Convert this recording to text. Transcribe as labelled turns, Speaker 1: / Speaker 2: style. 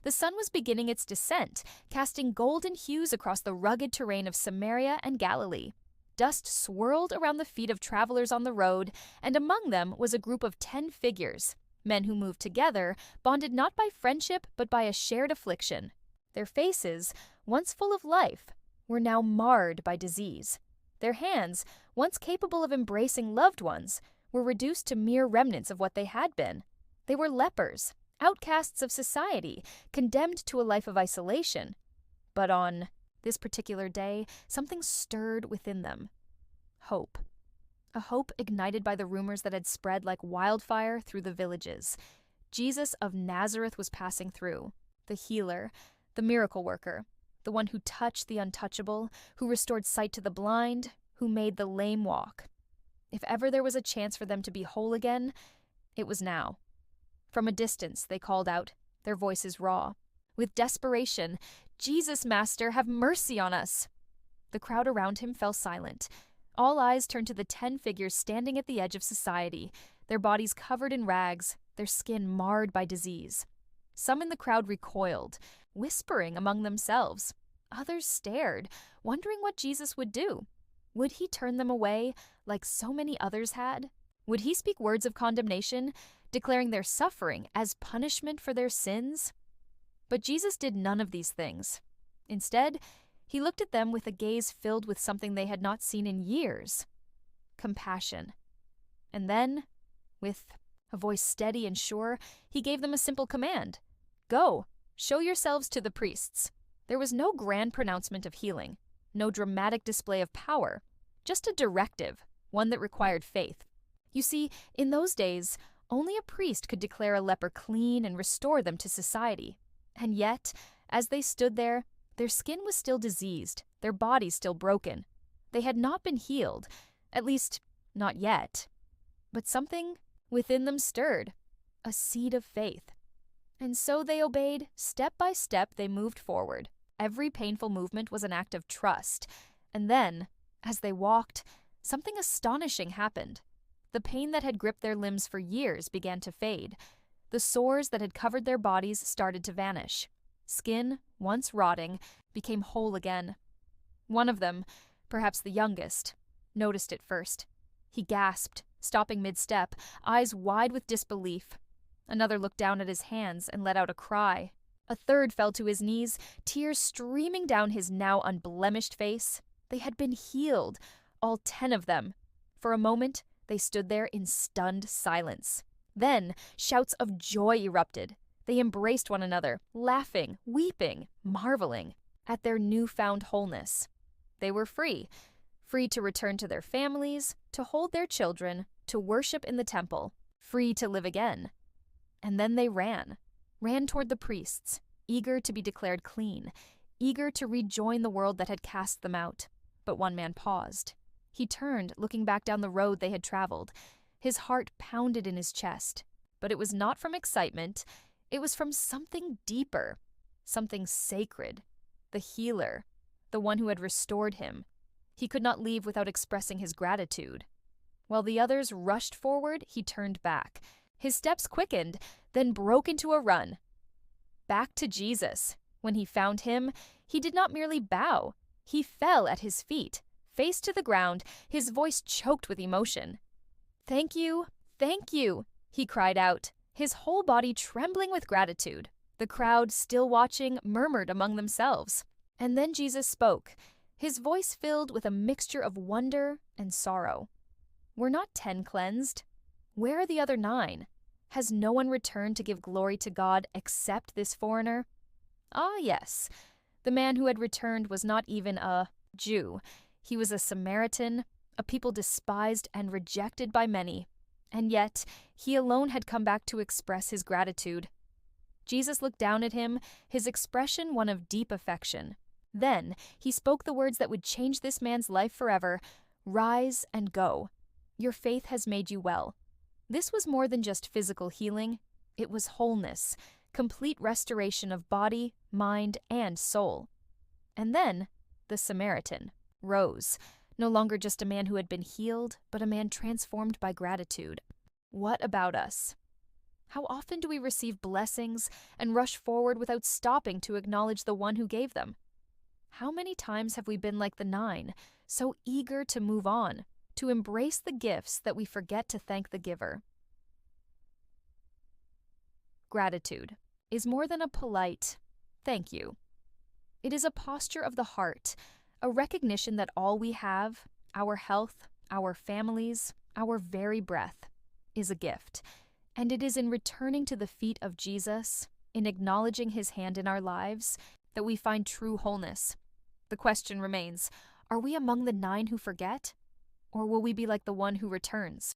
Speaker 1: The sun was beginning its descent, casting golden hues across the rugged terrain of Samaria and Galilee. Dust swirled around the feet of travelers on the road, and among them was a group of 10 figures, men who moved together, bonded not by friendship but by a shared affliction. Their faces, once full of life, were now marred by disease. Their hands, once capable of embracing loved ones, were reduced to mere remnants of what they had been. They were lepers, outcasts of society, condemned to a life of isolation. But on this particular day, something stirred within them. Hope. A hope ignited by the rumors that had spread like wildfire through the villages. Jesus of Nazareth was passing through, the healer, the miracle worker, the one who touched the untouchable, who restored sight to the blind, who made the lame walk. If ever there was a chance for them to be whole again, it was now. From a distance, they called out, their voices raw. With desperation, "Jesus, Master, have mercy on us!" The crowd around him fell silent. All eyes turned to the 10 figures standing at the edge of society, their bodies covered in rags, their skin marred by disease. Some in the crowd recoiled, whispering among themselves. Others stared, wondering what Jesus would do. Would he turn them away, like so many others had? Would he speak words of condemnation, declaring their suffering as punishment for their sins? But Jesus did none of these things. Instead, he looked at them with a gaze filled with something they had not seen in years: compassion. And then, with a voice steady and sure, he gave them a simple command: "Go, show yourselves to the priests." There was no grand pronouncement of healing, no dramatic display of power, just a directive, one that required faith. You see, in those days, only a priest could declare a leper clean and restore them to society. And yet, as they stood there, their skin was still diseased, their bodies still broken. They had not been healed, at least, not yet. But something within them stirred, a seed of faith. And so they obeyed. Step by step, they moved forward. Every painful movement was an act of trust. And then, as they walked, something astonishing happened. The pain that had gripped their limbs for years began to fade. The sores that had covered their bodies started to vanish. Skin, once rotting, became whole again. One of them, perhaps the youngest, noticed it first. He gasped, stopping mid-step, eyes wide with disbelief. Another looked down at his hands and let out a cry. A third fell to his knees, tears streaming down his now unblemished face. They had been healed, all 10 of them. For a moment, they stood there in stunned silence. Then, shouts of joy erupted. They embraced one another, laughing, weeping, marveling at their newfound wholeness. They were free to return to their families, to hold their children, to worship in the temple, free to live again. And then they ran toward the priests, eager to be declared clean, eager to rejoin the world that had cast them out. But one man paused. He turned, looking back down the road they had traveled. His heart pounded in his chest. But it was not from excitement. It was from something deeper, something sacred. The healer, the one who had restored him. He could not leave without expressing his gratitude. While the others rushed forward, he turned back. His steps quickened, then broke into a run. Back to Jesus. When he found him, he did not merely bow. He fell at his feet, face to the ground, his voice choked with emotion. "Thank you, he cried out, his whole body trembling with gratitude. The crowd, still watching, murmured among themselves. And then Jesus spoke, his voice filled with a mixture of wonder and sorrow. "Were not 10 cleansed? Where are the other 9? Has no one returned to give glory to God except this foreigner?" Ah, yes. The man who had returned was not even a Jew. He was a Samaritan, a people despised and rejected by many. And yet, he alone had come back to express his gratitude. Jesus looked down at him, his expression one of deep affection. Then, he spoke the words that would change this man's life forever. "Rise and go. Your faith has made you well." This was more than just physical healing. It was wholeness, complete restoration of body, mind, and soul. And then, the Samaritan rose, no longer just a man who had been healed, but a man transformed by gratitude. What about us? How often do we receive blessings and rush forward without stopping to acknowledge the one who gave them? How many times have we been like the 9, so eager to move on, to embrace the gifts that we forget to thank the giver? Gratitude is more than a polite thank you. It is a posture of the heart, a recognition that all we have, our health, our families, our very breath, is a gift. And it is in returning to the feet of Jesus, in acknowledging his hand in our lives, that we find true wholeness. The question remains, are we among the 9 who forget? Or will we be like the one who returns?